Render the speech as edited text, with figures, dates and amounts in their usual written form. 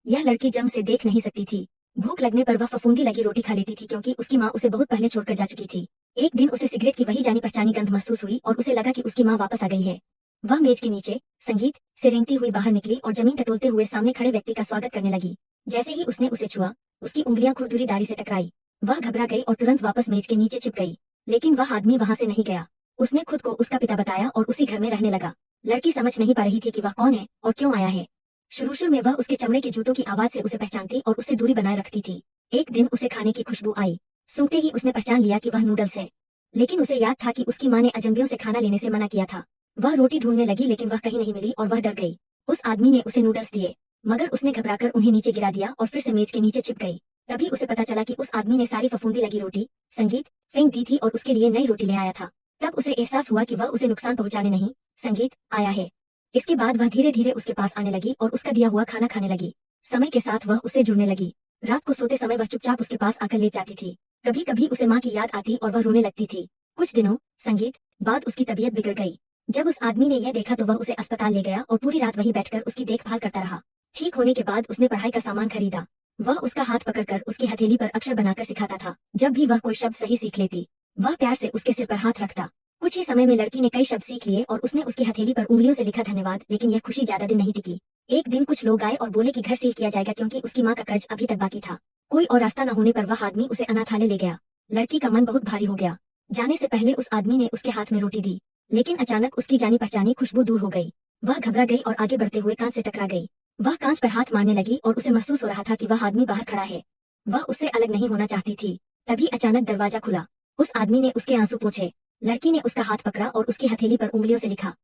यह लड़की जम से देख नहीं सकती थी। भूख लगने पर वह फफूंदी लगी रोटी खा लेती थी क्योंकि उसकी माँ उसे बहुत पहले छोड़कर जा चुकी थी। एक दिन उसे सिगरेट की वही जानी पहचानी गंध महसूस हुई और उसे लगा कि उसकी माँ वापस आ गई है। वह मेज के नीचे संगीत से रेंगती हुई बाहर निकली और जमीन टटोलते हुए सामने खड़े व्यक्ति का स्वागत करने लगी। जैसे ही उसने उसे छुआ, उसकी उंगलियां खुरदुरी दाढ़ी से टकराई। वह घबरा गई और तुरंत वापस मेज के नीचे छिप गई। लेकिन वह आदमी वहां से नहीं गया। उसने खुद को उसका पिता बताया और उसी घर में रहने लगा। लड़की समझ नहीं पा रही थी कि वह कौन है और क्यों आया है। शुरू में वह उसके चमड़े के जूतों की आवाज से उसे पहचानती और उससे दूरी बनाए रखती थी। एक दिन उसे खाने की खुशबू आई। सूंघते ही उसने पहचान लिया कि वह नूडल्स है। लेकिन उसे याद था कि उसकी माँ ने अजंबियों से खाना लेने से मना किया था। वह रोटी ढूंढने लगी लेकिन वह कहीं नहीं मिली और वह डर गई। उस आदमी ने उसे नूडल्स दिए, मगर उसने घबराकर उन्हें नीचे गिरा दिया और फिर से मेज के नीचे छिप गई। तभी उसे पता चला कि उस आदमी ने सारी फफूंदी लगी रोटी संगीत फेंक दी थी और उसके लिए नई रोटी ले आया था। तब उसे एहसास हुआ कि वह उसे नुकसान पहुंचाने नहीं, संगीत आया है। इसके बाद वह धीरे धीरे उसके पास आने लगी और उसका दिया हुआ खाना खाने लगी। समय के साथ वह उससे जुड़ने लगी। रात को सोते समय वह चुपचाप उसके पास आकर लेट जाती थी। कभी कभी उसे माँ की याद आती और वह रोने लगती थी। कुछ दिनों संगीत बाद उसकी तबीयत बिगड़ गई। जब उस आदमी ने यह देखा तो वह उसे अस्पताल ले गया और पूरी रात वहीं बैठकर उसकी देखभाल करता रहा। ठीक होने के बाद उसने पढ़ाई का सामान खरीदा। वह उसका हाथ पकड़कर उसकी हथेली पर अक्षर बनाकर सिखाता था। जब भी वह कोई शब्द सही सीख लेती, वह प्यार से उसके सिर पर हाथ रखता। कुछ ही समय में लड़की ने कई शब्द सीख लिए और उसने उसकी हथेली पर उंगलियों से लिखा धन्यवाद। लेकिन यह खुशी ज्यादा दिन नहीं टिकी। एक दिन कुछ लोग आए और बोले कि घर सील किया जाएगा क्योंकि उसकी माँ का कर्ज अभी तक बाकी था। कोई और रास्ता न होने पर वह आदमी उसे अनाथालय ले गया। लड़की का मन बहुत भारी हो गया। जाने से पहले उस आदमी ने उसके हाथ में रोटी दी, लेकिन अचानक उसकी जानी पहचानी खुशबू दूर हो गई। वह घबरा गई और आगे बढ़ते हुए कांच से टकरा गई। वह कांच पर हाथ मारने लगी और उसे महसूस हो रहा था कि वह आदमी बाहर खड़ा है। वह उससे अलग नहीं होना चाहती थी। तभी अचानक दरवाजा खुला। उस आदमी ने उसके आंसू पोंछे। लड़की ने उसका हाथ पकड़ा और उसकी हथेली पर उंगलियों से लिखा